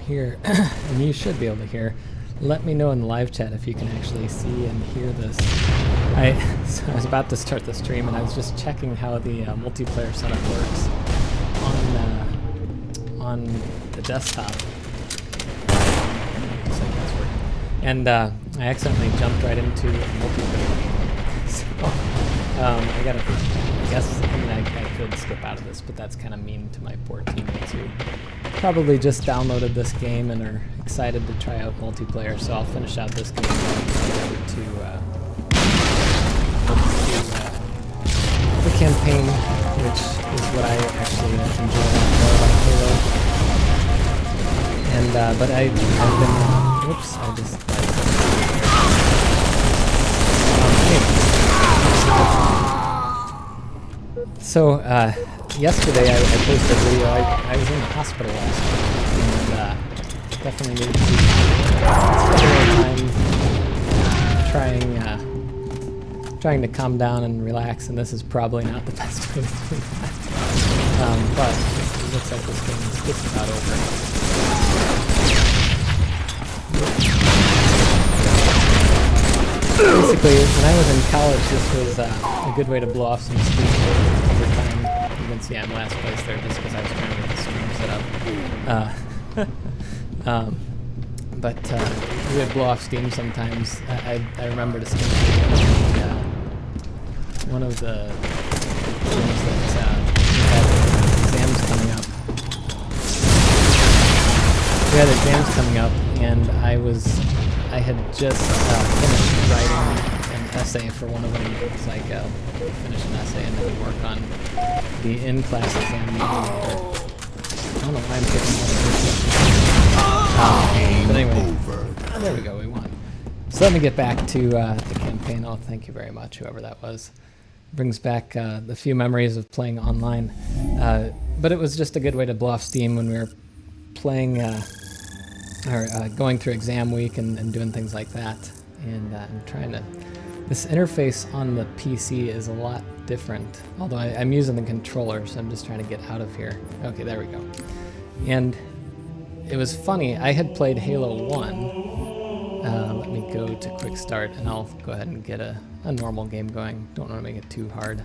hear, and you should be able to hear, let me know in the live chat if you can actually see and hear this. So I was about to start the stream and I was just checking how the multiplayer setup works on the desktop. Looks like that's working. And I accidentally jumped right into a multiplayer. So I gotta, I guess, I mean, I could skip out of this, but that's kind of mean to my poor teammates who probably just downloaded this game and are excited to try out multiplayer. So I'll finish out this game to the campaign, which is what I actually enjoy more about Halo. And but I've been, whoops, I just. So yesterday I posted a video. I was in the hospital last week and definitely needed to spend a little time trying to calm down and relax, and this is probably not the best way to do that. But it looks like this game is just about over. Basically, when I was in college, this was a good way to blow off some steam over time. You can see I'm last place there just because I was trying to get the stream set up. But we would blow off steam sometimes. I remember distinctly one of the things that we had exams coming up. We had exams coming up, and I had just finished writing an essay for one of them. It was like, finish an essay and then work on the in-class exam. I don't know why I'm picking one of this. But anyway, there we go, we won. So let me get back to the campaign. Oh, thank you very much, whoever that was. Brings back the few memories of playing online. But it was just a good way to blow off steam when we were playing, or going through exam week and doing things like that. And I'm trying to... This interface on the PC is a lot different, although I'm using the controller, so I'm just trying to get out of here. Okay, there we go. And it was funny, I had played Halo 1. Let me go to Quick Start, and I'll go ahead and get a normal game going. Don't want to make it too hard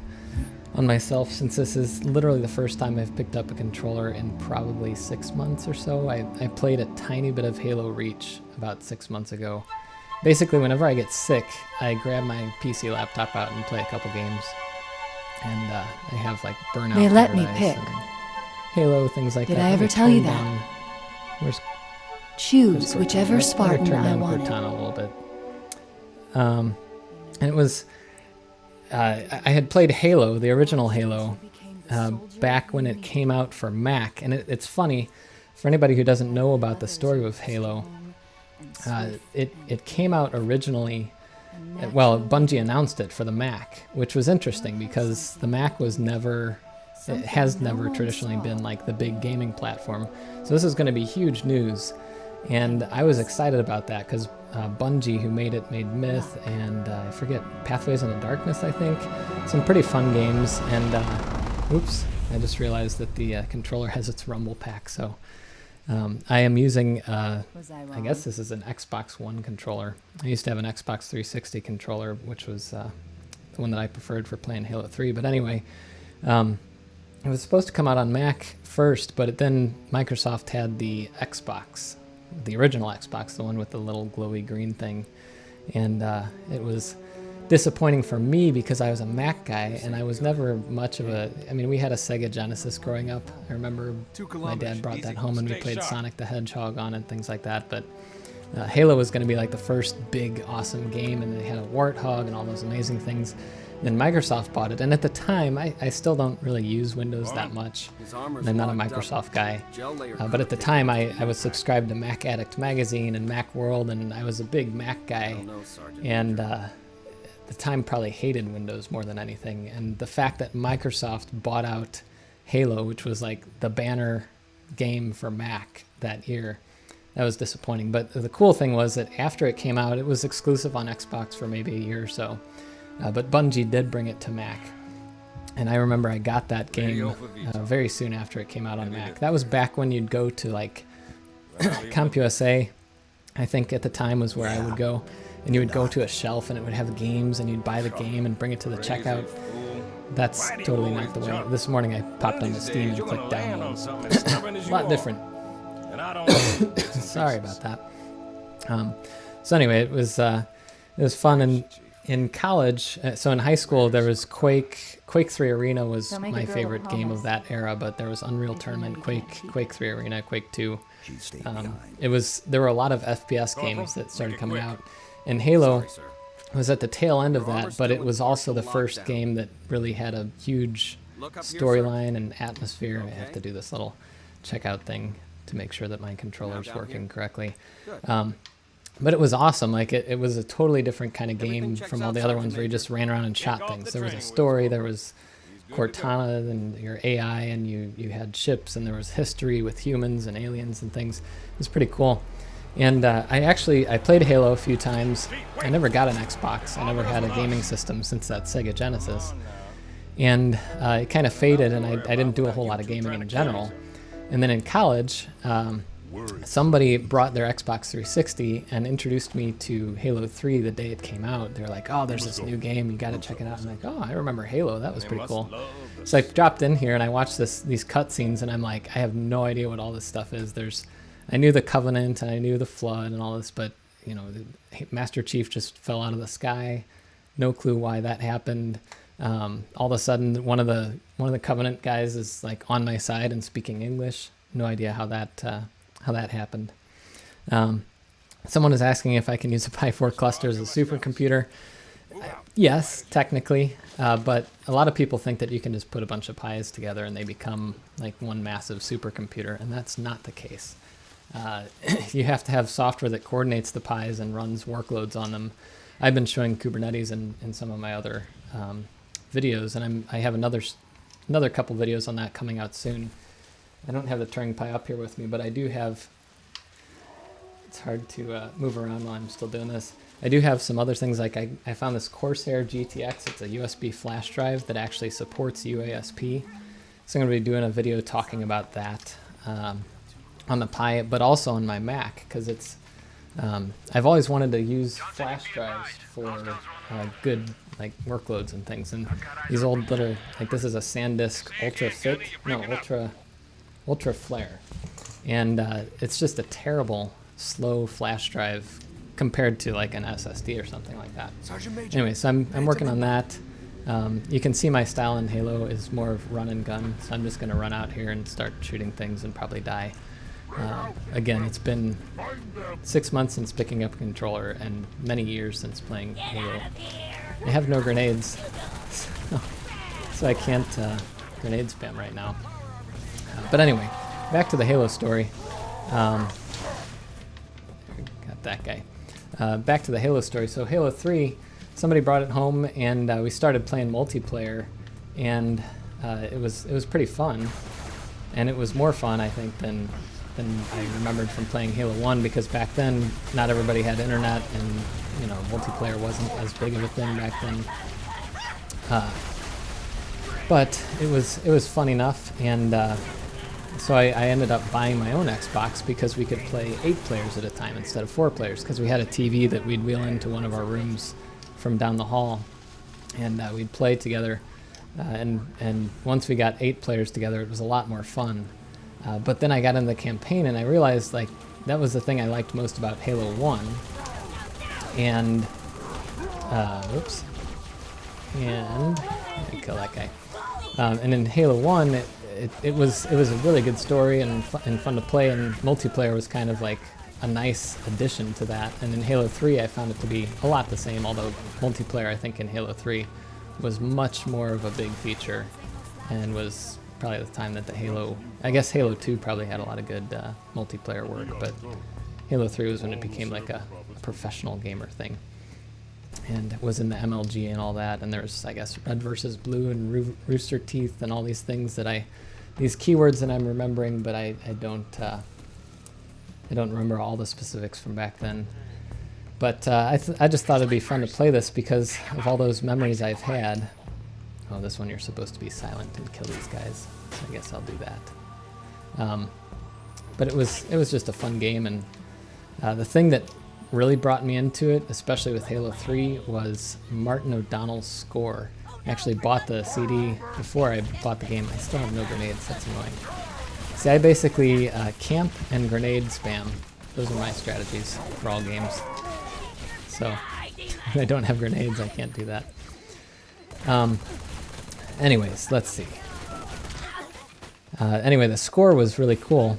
on myself, since this is literally the first time I've picked up a controller in probably 6 months or so. I played a tiny bit of Halo Reach about 6 months ago. Basically, whenever I get sick, I grab my PC laptop out and play a couple games. And I have like Burnout They let me Paradise pick. and Halo, things like that. Did I ever tell you that? Where's Choose whichever Let's Spartan turn I down wanted. Cortana a little bit. And it was... I had played Halo, the original Halo, back when it came out for Mac. And it's funny, for anybody who doesn't know about the story of Halo, it came out originally, well, Bungie announced it for the Mac, which was interesting because the Mac was never, it has never traditionally been like the big gaming platform. So this is going to be huge news. And I was excited about that because Bungie, who made it, made Myth and I forget, Pathways into Darkness, I think. Some pretty fun games. And oops, I just realized that the controller has its rumble pack. So I am using, I guess this is an Xbox One controller. I used to have an Xbox 360 controller, which was the one that I preferred for playing Halo 3. But anyway, it was supposed to come out on Mac first, but then Microsoft had the Xbox. The original Xbox, the one with the little glowy green thing, and it was disappointing for me because I was a Mac guy and I was never much of a... I mean, we had a Sega Genesis growing up. I remember my dad brought that home and we played Sonic the Hedgehog on it and things like that, but Halo was going to be like the first big awesome game, and they had a Warthog and all those amazing things. Then Microsoft bought it, and at the time, I still don't really use Windows that much, and I'm not a Microsoft guy, but at the time I was subscribed to Mac Addict magazine and Mac World, and I was a big Mac guy, and at the time probably hated Windows more than anything, and the fact that Microsoft bought out Halo, which was like the banner game for Mac that year, that was disappointing. But the cool thing was that after it came out, it was exclusive on Xbox for maybe a year or so. But Bungie did bring it to Mac. And I remember I got that game very soon after it came out on Mac. That was back when you'd go to like CompUSA, I think at the time was where I would go, and you would go to a shelf and it would have games, and you'd buy the game and bring it to the checkout. That's totally not the way. This morning I popped onto Steam and clicked download. A lot different. Sorry about that. So anyway, it was fun. And in college, so in high school, there was Quake 3 Arena was my favorite game of that era, but there was Unreal Tournament, Quake 3 Arena, Quake 2. There were a lot of FPS games that started coming out, and Halo was at the tail end of that, but it was also the first game that really had a huge storyline and atmosphere. I have to do this little checkout thing to make sure that my controller's working correctly. But it was awesome. Like it was a totally different kind of game from all the other ones where you just ran around and shot things. There was a story, there was Cortana and your AI, and you had ships, and there was history with humans and aliens and things. It was pretty cool. And I played Halo a few times. I never got an Xbox. I never had a gaming system since that Sega Genesis. And it kind of faded, and I didn't do a whole lot of gaming in general. And then in college, somebody brought their Xbox 360 and introduced me to Halo 3 the day it came out. They're like, oh, there's this new game, you got to check it out. I'm like, oh, I remember Halo, that was pretty cool. So I dropped in here and I watched these cutscenes, and I'm like, I have no idea what all this stuff is. I knew the Covenant and I knew the Flood and all this, but Master Chief just fell out of the sky. No clue why that happened. All of a sudden, one of the Covenant guys is like on my side and speaking English. No idea how that happened. Someone is asking if I can use a Pi 4 cluster as a supercomputer. Yes, technically, but a lot of people think that you can just put a bunch of Pis together and they become like one massive supercomputer, and that's not the case. You have to have software that coordinates the Pis and runs workloads on them. I've been showing Kubernetes in some of my other videos, and I have another couple videos on that coming out soon. I don't have the Turing Pi up here with me, but I do have. It's hard to move around while I'm still doing this. I do have some other things, like I found this Corsair GTX. It's a USB flash drive that actually supports UASP. So I'm going to be doing a video talking about that on the Pi, but also on my Mac, because it's. I've always wanted to use flash drives for good like workloads and things, and these old little, like this is a SanDisk Ultra Flare, and it's just a terrible slow flash drive compared to like an SSD or something like that. Anyway, so I'm working on that. You can see my style in Halo is more of run and gun, so I'm just going to run out here and start shooting things and probably die. Again, it's been 6 months since picking up a controller and many years since playing Halo. I have no grenades, so I can't grenade spam right now. But anyway, back to the Halo story. Got that guy. Back to the Halo story. So Halo 3, somebody brought it home, and we started playing multiplayer, and it was pretty fun, and it was more fun, I think, than I remembered from playing Halo 1, because back then not everybody had internet, and multiplayer wasn't as big of a thing back then. But it was fun enough, and so I ended up buying my own Xbox because we could play 8 players at a time instead of 4 players, because we had a TV that we'd wheel into one of our rooms from down the hall, and we'd play together. And once we got 8 players together, it was a lot more fun. But then I got into the campaign, and I realized like that was the thing I liked most about Halo 1. And whoops. And let me kill that guy. And in Halo 1, it was a really good story and fun to play, and multiplayer was kind of like a nice addition to that. And in Halo 3, I found it to be a lot the same, although multiplayer, I think, in Halo 3 was much more of a big feature, and was probably the time that I guess Halo 2 probably had a lot of good multiplayer work, but Halo 3 was when it became like a professional gamer thing, and it was in the MLG and all that, and there's, I guess, Red versus Blue and Rooster Teeth and all these things these keywords that I'm remembering, but I don't remember all the specifics from back then. But I just thought it'd be fun to play this because of all those memories I've had. Oh, this one you're supposed to be silent and kill these guys, so I guess I'll do that. but it was just a fun game, and the thing that really brought me into it, especially with Halo 3, was Martin O'Donnell's score. I actually bought the CD before I bought the game. I still have no grenades. That's annoying. See, I basically camp and grenade spam. Those are my strategies for all games. So if I don't have grenades, I can't do that. Anyways, let's see. Anyway, the score was really cool,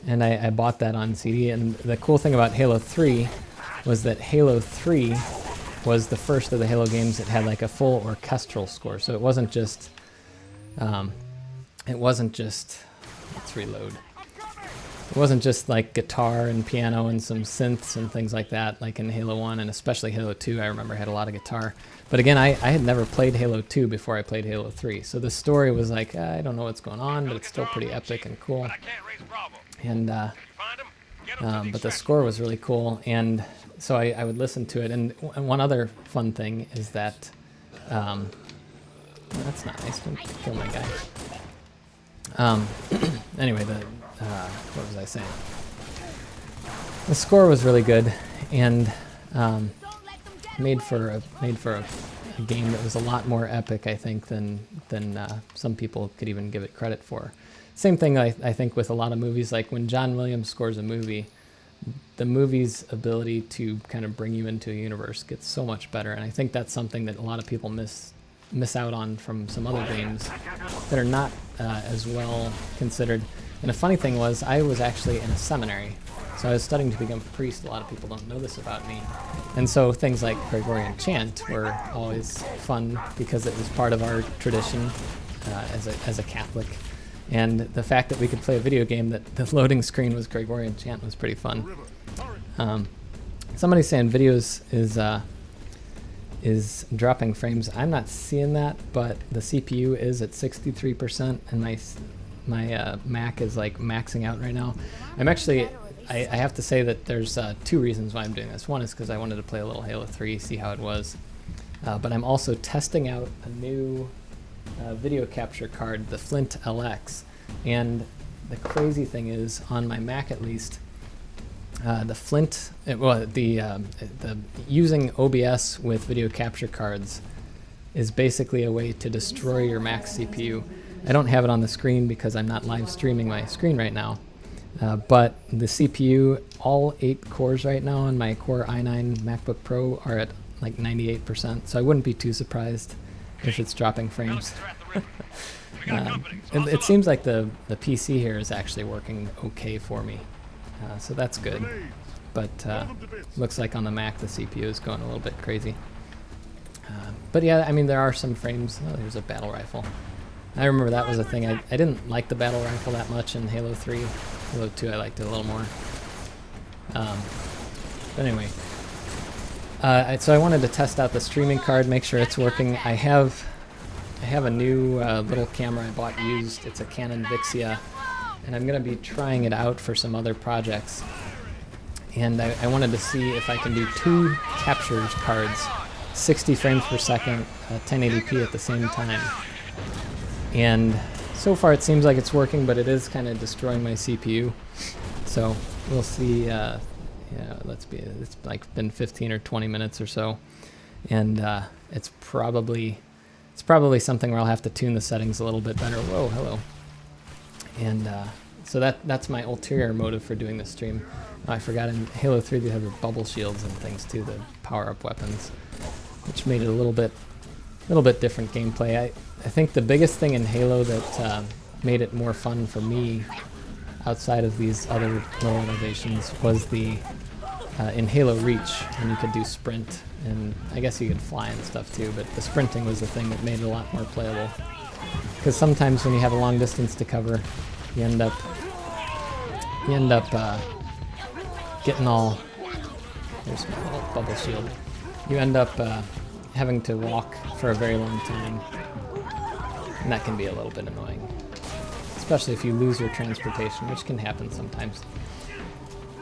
and I bought that on CD. And the cool thing about Halo 3 was that Halo 3 was the first of the Halo games that had like a full orchestral score. So it wasn't just, let's reload. It wasn't just like guitar and piano and some synths and things like that, like in Halo 1 and especially Halo 2, I remember had a lot of guitar. But again, I had never played Halo 2 before I played Halo 3. So the story was like, I don't know what's going on, but it's still pretty epic and cool. And, but the score was really cool. And so I would listen to it. And one other fun thing is that, that's not nice, don't kill my guy. Anyway, what was I saying? The score was really good, and made for a game that was a lot more epic, I think, than some people could even give it credit for. Same thing, I think, with a lot of movies. Like when John Williams scores a movie, the movie's ability to kind of bring you into a universe gets so much better, and I think that's something that a lot of people miss out on from some other games that are not as well considered. And the funny thing was, I was actually in a seminary, so I was studying to become a priest. A lot of people don't know this about me. And so things like Gregorian chant were always fun because it was part of our tradition as a Catholic. And the fact that we could play a video game that the loading screen was Gregorian chant was pretty fun. Somebody's saying videos is dropping frames. I'm not seeing that, but the CPU is at 63%, and my Mac is like maxing out right now. I have to say that there's two reasons why I'm doing this. One is because I wanted to play a little Halo 3, see how it was. But I'm also testing out a new video capture card, the Flint LX. And the crazy thing is, on my Mac at least, the Flint, using OBS with video capture cards is basically a way to destroy your Mac CPU. I don't have it on the screen because I'm not live streaming my screen right now. But the CPU, all 8 cores right now on my Core i9 MacBook Pro are at like 98%. So I wouldn't be too surprised if it's dropping frames. It seems like the PC here is actually working okay for me. So that's good. But looks like on the Mac the CPU is going a little bit crazy. But yeah, I mean, there are some frames. Oh, there's a battle rifle. I remember that was a thing. I didn't like the battle rifle that much in Halo 3. Halo 2 I liked it a little more. But anyway. So I wanted to test out the streaming card, make sure it's working. I have a new little camera I bought used. It's a Canon Vixia. And I'm going to be trying it out for some other projects. And I wanted to see if I can do 2 capture cards, 60 frames per second, 1080p at the same time. And so far it seems like it's working, but it is kind of destroying my CPU. So we'll see. It's like been 15 or 20 minutes or so, and it's probably something where I'll have to tune the settings a little bit better. Whoa, hello. And so that's my ulterior motive for doing this stream. I forgot in Halo 3 they have the bubble shields and things too, the power-up weapons, which made it a little bit different gameplay. I think the biggest thing in Halo that made it more fun for me, outside of these other little innovations, was the in Halo Reach, when you could do sprint, and I guess you could fly and stuff too, but the sprinting was the thing that made it a lot more playable. Because sometimes when you have a long distance to cover, you end up getting all, there's my little bubble shield, you end up having to walk for a very long time, and that can be a little bit annoying, especially if you lose your transportation, which can happen sometimes.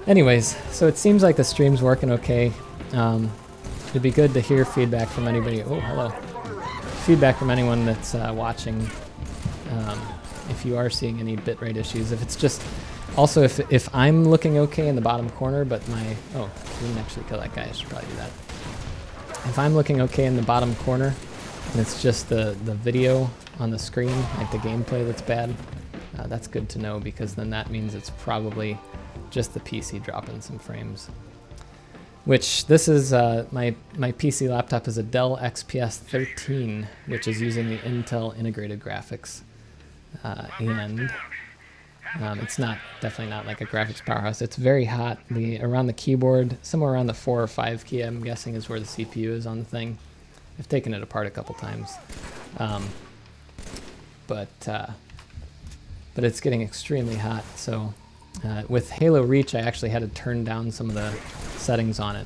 Anyways, so it seems like the stream's working okay. It'd be good to hear feedback from anybody. Oh, hello. Feedback from anyone that's watching. If you are seeing any bitrate issues, if it's just Also, if I'm looking okay in the bottom corner, but my... Oh, I didn't actually kill that guy. I should probably do that. If I'm looking okay in the bottom corner, and it's just the video on the screen, like the gameplay that's bad, that's good to know, because then that means it's probably just the PC dropping some frames. Which, this is, my PC laptop is a Dell XPS 13, which is using the Intel integrated graphics. And it's definitely not like a graphics powerhouse. It's very hot. Around the keyboard, somewhere around the 4 or 5 key, I'm guessing, is where the CPU is on the thing. I've taken it apart a couple times. But it's getting extremely hot. So with Halo Reach, I actually had to turn down some of the settings on it,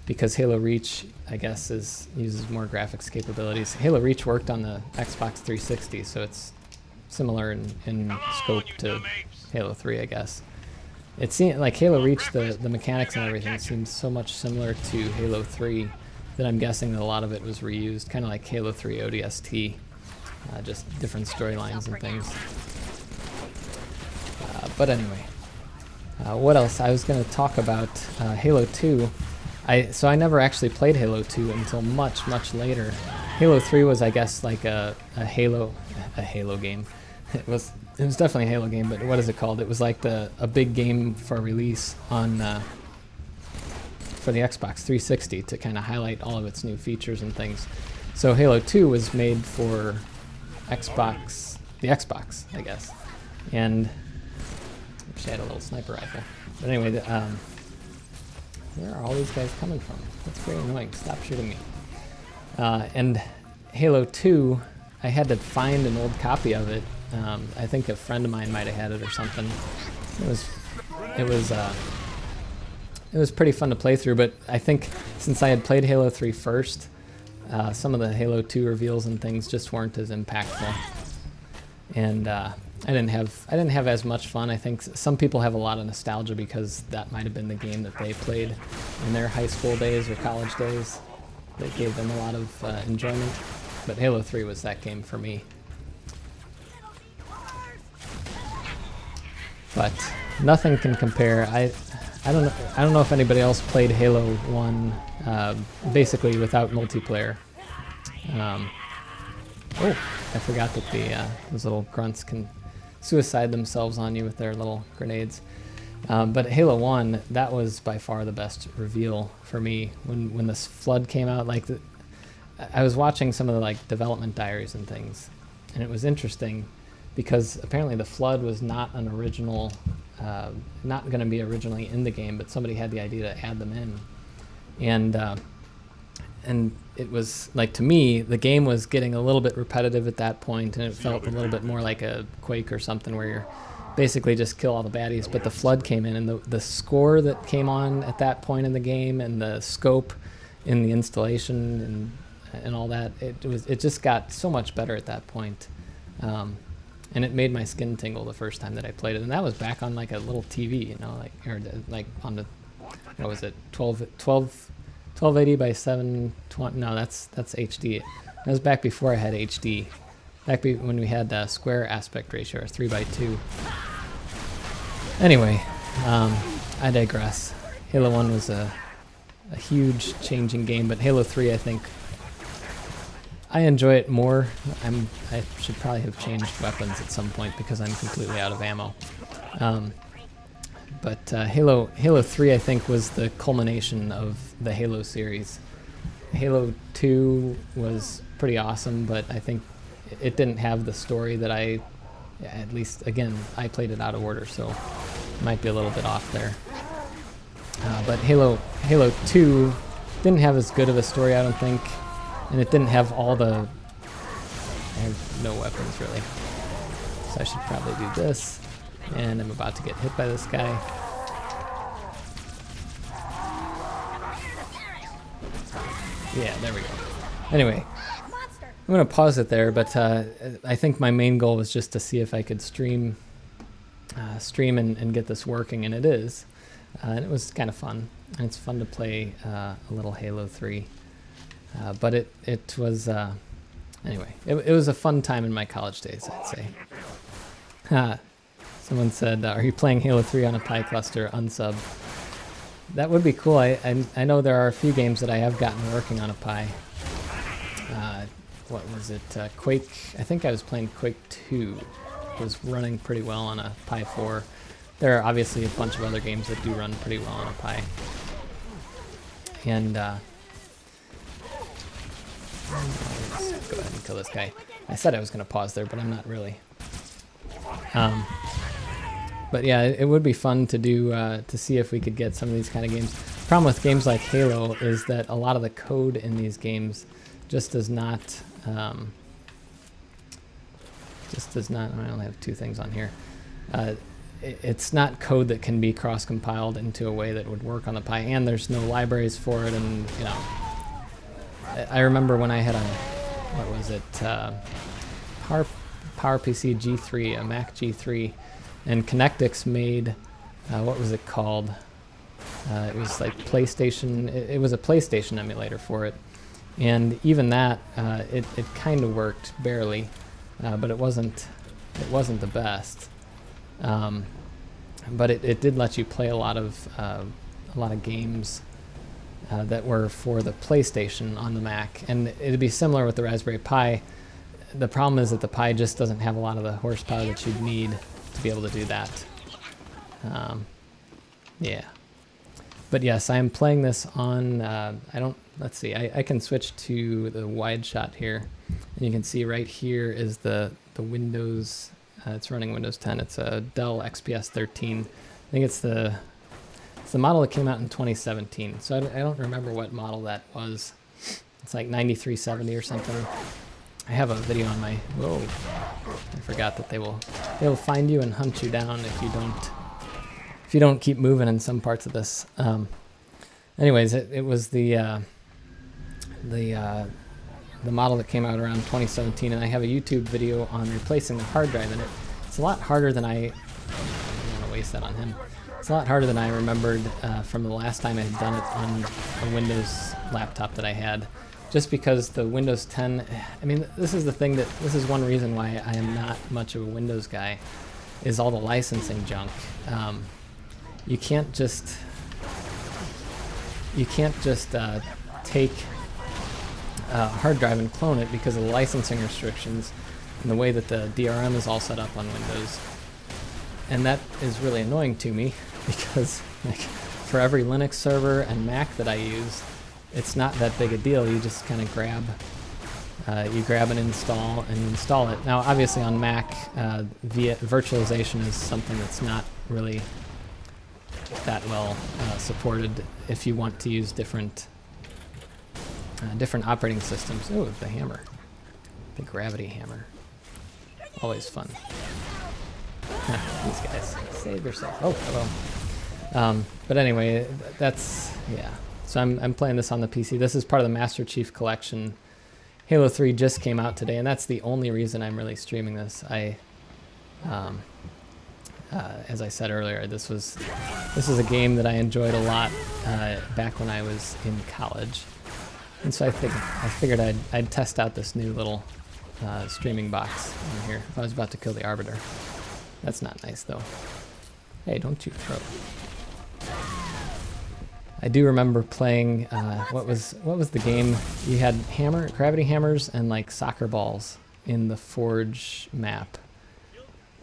because Halo Reach, I guess, uses more graphics capabilities. Halo Reach worked on the Xbox 360, so it's similar in scope to Halo 3, I guess. It seems like Halo Reach, the mechanics and everything seems so much similar to Halo 3 that I'm guessing that a lot of it was reused, kind of like Halo 3 ODST, just different storylines and things. But anyway, what else? I was going to talk about Halo 2. So I never actually played Halo 2 until much, much later. Halo 3 was, I guess, like a Halo game. It was definitely a Halo game, but what is it called? It was like a big game for release on for the Xbox 360 to kind of highlight all of its new features and things. So Halo 2 was made for the Xbox, I guess. And I wish I had a little sniper rifle. But anyway, where are all these guys coming from? That's very annoying. Stop shooting me. And Halo 2, I had to find an old copy of it. I think a friend of mine might have had it or something. It was pretty fun to play through, but I think since I had played Halo 3 first, some of the Halo 2 reveals and things just weren't as impactful. And I didn't have as much fun. I think some people have a lot of nostalgia because that might have been the game that they played in their high school days or college days that gave them a lot of enjoyment. But Halo 3 was that game for me. But nothing can compare. I don't know if anybody else played Halo 1 basically without multiplayer. Oh, I forgot that those little grunts can suicide themselves on you with their little grenades. But Halo 1, that was by far the best reveal for me. When this flood came out, I was watching some of the development diaries and things, and it was interesting because apparently the flood was not an original, not going to be originally in the game, but somebody had the idea to add them in. And it was, to me, the game was getting a little bit repetitive at that point, and it felt a little bit more like a Quake or something where you're basically just kill all the baddies. But the flood came in, and the score that came on at that point in the game, and the scope in the installation and all that, it just got so much better at that point. And it made my skin tingle the first time that I played it, and that was back on a little TV, or on the, what was it, 1280 by 720. No, that's HD. That was back before I had HD. Back when we had square aspect ratio, or 3:2. Anyway, I digress. Halo 1 was a huge changing game, but Halo 3, I think, I enjoy it more. I should probably have changed weapons at some point because I'm completely out of ammo. But Halo 3, I think, was the culmination of the Halo series. Halo 2 was pretty awesome, but I think it didn't have the story that at least, again, I played it out of order, so it might be a little bit off there. But Halo 2 didn't have as good of a story, I don't think, and it didn't have all the... I have no weapons, really. So I should probably do this. And I'm about to get hit by this guy. Yeah, there we go. Anyway, I'm going to pause it there, but I think my main goal was just to see if I could stream and get this working, and it is. And it was kind of fun. And it's fun to play a little Halo 3. But it was, anyway, it was a fun time in my college days, I'd say. Someone said, are you playing Halo 3 on a Pi cluster? Unsub. That would be cool. I know there are a few games that I have gotten working on a Pi. What was it? Quake. I think I was playing Quake 2. It was running pretty well on a Pi 4. There are obviously a bunch of other games that do run pretty well on a Pi. And let's go ahead and kill this guy. I said I was going to pause there, but I'm not really. But yeah, it would be fun to do to see if we could get some of these kind of games. The problem with games like Halo is that a lot of the code in these games just does not. I only have two things on here. It's not code that can be cross-compiled into a way that would work on the Pi, and there's no libraries for it. And you know, I remember when I had a what was it? PowerPC G3, a Mac G3. And Connectix made, what was it called? It was like PlayStation, it was a PlayStation emulator for it. And even that, it kind of worked, barely, but it wasn't the best. But it did let you play a lot of games that were for the PlayStation on the Mac. And it'd be similar with the Raspberry Pi. The problem is that the Pi just doesn't have a lot of the horsepower that you'd need to be able to do that. Yeah. But yes, I am playing this on, let's see, I can switch to the wide shot here. And you can see right here is the Windows, it's running Windows 10. It's a Dell XPS 13. I think it's the model that came out in 2017. So I don't remember what model that was. It's like 9370 or something. I have a video on my, whoa, I forgot that they'll find you and hunt you down if you don't keep moving in some parts of this. Anyways, it was the model that came out around 2017, and I have a YouTube video on replacing the hard drive in it. It's a lot harder than I don't want to waste that on him. It's a lot harder than I remembered from the last time I had done it on a Windows laptop that I had. Just because the Windows 10, I mean, this is one reason why I am not much of a Windows guy, is all the licensing junk. You can't just take a hard drive and clone it because of the licensing restrictions and the way that the DRM is all set up on Windows. And that is really annoying to me because like, for every Linux server and Mac that I use, it's not that big a deal. You just kind of grab and install it. Now, obviously on Mac, via virtualization is something that's not really that well supported if you want to use different operating systems. Oh, the hammer, the gravity hammer, always fun. These guys, save yourself. Oh, hello. But anyway, yeah. So I'm playing this on the PC. This is part of the Master Chief Collection. Halo 3 just came out today, and that's the only reason I'm really streaming this. As I said earlier, this is a game that I enjoyed a lot back when I was in college, and so I figured I'd test out this new little streaming box on here. If I was about to kill the Arbiter. That's not nice though. Hey, don't you throw. I do remember playing, what was the game? You had gravity hammers and like soccer balls in the Forge map.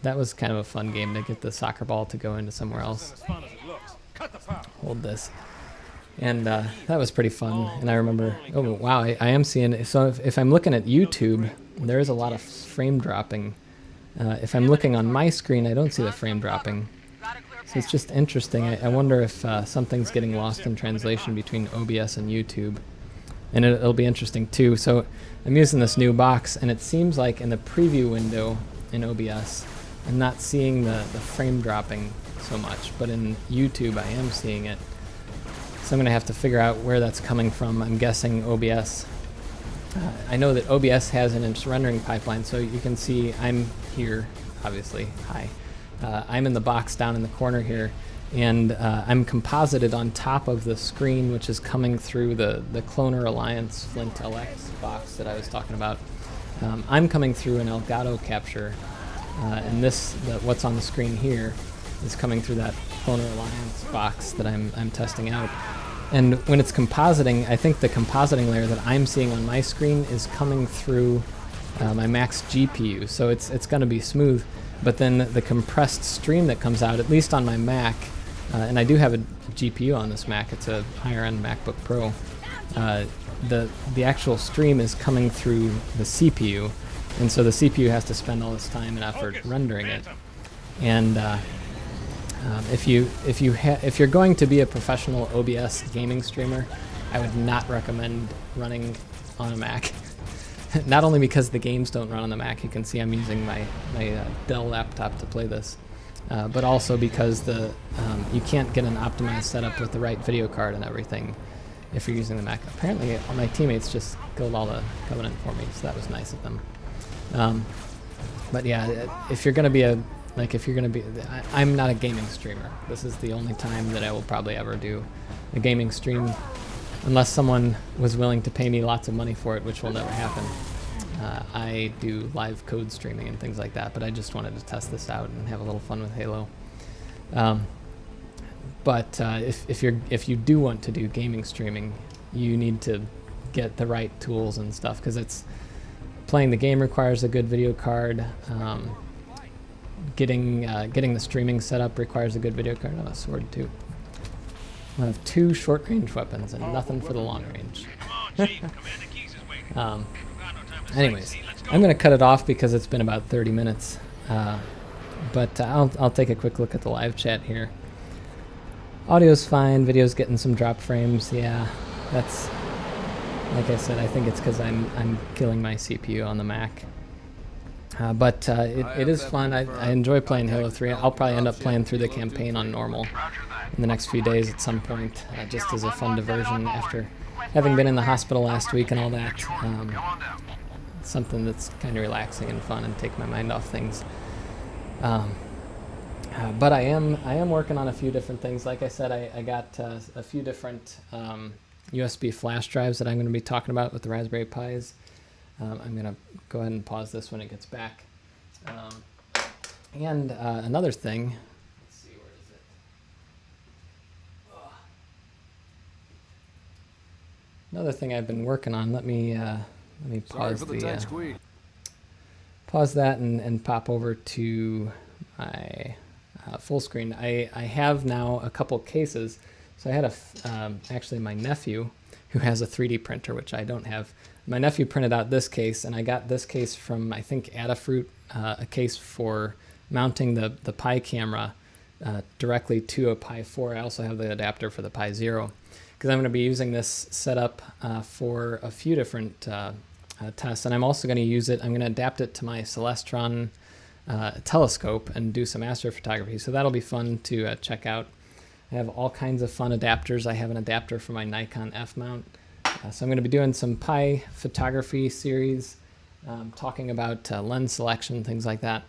That was kind of a fun game to get the soccer ball to go into somewhere else. Hold this. And that was pretty fun. And I remember, oh wow, I am seeing it. So if I'm looking at YouTube, there is a lot of frame dropping. If I'm looking on my screen, I don't see the frame dropping. So it's just interesting. I wonder if something's getting lost in translation between OBS and YouTube. And it'll be interesting too. So I'm using this new box, and it seems like in the preview window in OBS, I'm not seeing the frame dropping so much. But in YouTube, I am seeing it. So I'm going to have to figure out where that's coming from. I'm guessing OBS. I know that OBS has an rendering pipeline, so you can see I'm here, obviously. Hi. I'm in the box down in the corner here, and I'm composited on top of the screen, which is coming through the ClonerAlliance Flint LX box that I was talking about. I'm coming through an Elgato capture and what's on the screen here is coming through that ClonerAlliance box that I'm testing out. And when it's compositing, I think the compositing layer that I'm seeing on my screen is coming through my Mac's GPU, so it's going to be smooth. But then the compressed stream that comes out, at least on my Mac, and I do have a GPU on this Mac, it's a higher-end MacBook Pro, the actual stream is coming through the CPU, and so the CPU has to spend all this time and effort rendering it. And if you're going to be a professional OBS gaming streamer, I would not recommend running on a Mac. Not only because the games don't run on the Mac, you can see I'm using my Dell laptop to play this, but also because you can't get an optimized setup with the right video card and everything if you're using the Mac. Apparently, all my teammates just killed all the Covenant for me, so that was nice of them. But yeah, if you're going to be I'm not a gaming streamer. This is the only time that I will probably ever do a gaming stream, unless someone was willing to pay me lots of money for it, which will never happen. I do live code streaming and things like that, but I just wanted to test this out and have a little fun with Halo. But if you do want to do gaming streaming, you need to get the right tools and stuff, because playing the game requires a good video card. Getting the streaming set up requires a good video card. Oh, a sword too. I have 2 short-range weapons and nothing for the long range. Anyways, I'm going to cut it off because it's been about 30 minutes. But I'll take a quick look at the live chat here. Audio's fine. Video's getting some drop frames. Yeah, that's, like I said, I think it's because I'm killing my CPU on the Mac. But it is fun. I enjoy playing Halo 3. I'll probably end up playing through the campaign on normal in the next few days at some point, just as a fun diversion after having been in the hospital last week and all that. Something that's kind of relaxing and fun and take my mind off things. But I am working on a few different things. Like I said, I got a few different USB flash drives that I'm going to be talking about with the Raspberry Pis. I'm going to go ahead and pause this when it gets back. And another thing, let's see, where is it? Another thing I've been working on, let me pause pause that and pop over to my full screen. I have now a couple cases. So I had actually my nephew, who has a 3D printer, which I don't have. My nephew printed out this case, and I got this case from, I think, Adafruit, a case for mounting the Pi camera directly to a Pi 4. I also have the adapter for the Pi Zero, because I'm going to be using this setup for a few different tests, and I'm also going to use it, I'm going to adapt it to my Celestron telescope and do some astrophotography, so that'll be fun to check out. I have all kinds of fun adapters. I have an adapter for my Nikon F mount. So I'm going to be doing some Pi photography series, talking about lens selection, things like that.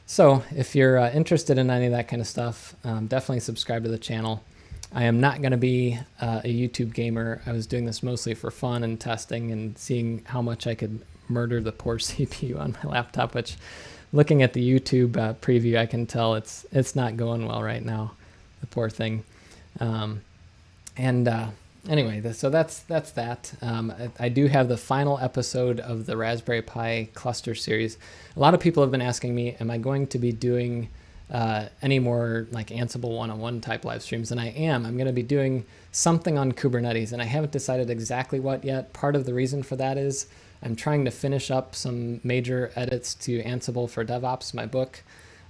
So if you're interested in any of that kind of stuff, definitely subscribe to the channel. I am not going to be a YouTube gamer. I was doing this mostly for fun and testing and seeing how much I could murder the poor CPU on my laptop, which, looking at the YouTube preview, I can tell it's not going well right now, the poor thing. Anyway, so that's that. I do have the final episode of the Raspberry Pi cluster series. A lot of people have been asking me, am I going to be doing any more like Ansible one-on-one type live streams? And I am. I'm going to be doing something on Kubernetes, and I haven't decided exactly what yet. Part of the reason for that is I'm trying to finish up some major edits to Ansible for DevOps, my book,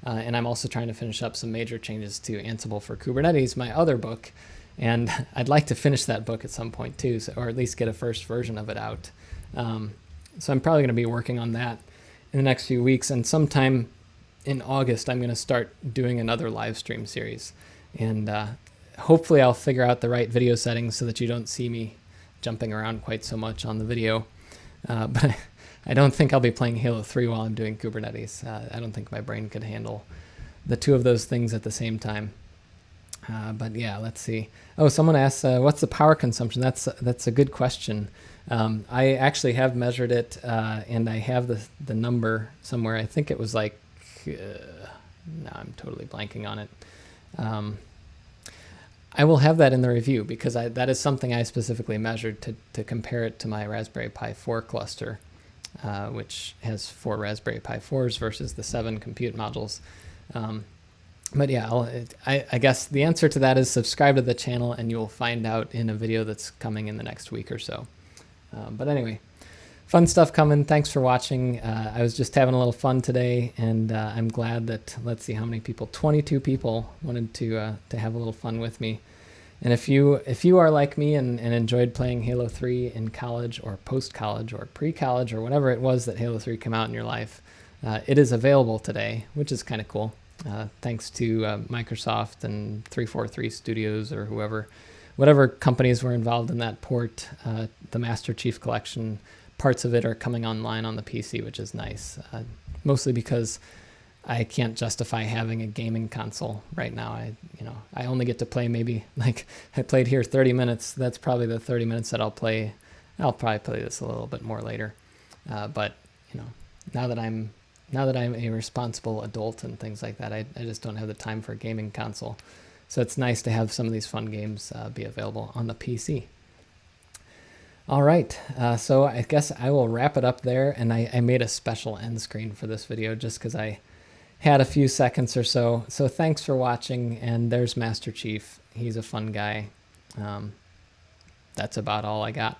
and I'm also trying to finish up some major changes to Ansible for Kubernetes, my other book. And I'd like to finish that book at some point too, or at least get a first version of it out. So I'm probably going to be working on that in the next few weeks. And sometime in August, I'm going to start doing another live stream series. And hopefully I'll figure out the right video settings so that you don't see me jumping around quite so much on the video. But I don't think I'll be playing Halo 3 while I'm doing Kubernetes. I don't think my brain could handle the two of those things at the same time. But yeah, let's see. Oh, someone asked, what's the power consumption? That's a good question. I actually have measured it, and I have the number somewhere. I think it was like now I'm totally blanking on it. I will have that in the review because that is something I specifically measured to compare it to my Raspberry Pi 4 cluster, which has 4 Raspberry Pi 4s versus the 7 compute modules. But yeah, I guess the answer to that is subscribe to the channel and you will find out in a video that's coming in the next week or so. But anyway, fun stuff coming. Thanks for watching. I was just having a little fun today, and I'm glad that, let's see how many people, 22 people wanted to have a little fun with me. And if you are like me and enjoyed playing Halo 3 in college or post-college or pre-college or whatever it was that Halo 3 came out in your life, it is available today, which is kind of cool. Thanks to Microsoft and 343 Studios or whatever companies were involved in that port. The Master Chief Collection, parts of it are coming online on the PC, which is nice. Mostly because I can't justify having a gaming console right now. I only get to play maybe, like, I played here 30 minutes. That's probably the 30 minutes that I'll play. I'll probably play this a little bit more later. But now that I'm a responsible adult and things like that, I just don't have the time for a gaming console. So it's nice to have some of these fun games be available on the PC. All right, so I guess I will wrap it up there. And I made a special end screen for this video just because I had a few seconds or so. So thanks for watching. And there's Master Chief. He's a fun guy. That's about all I got.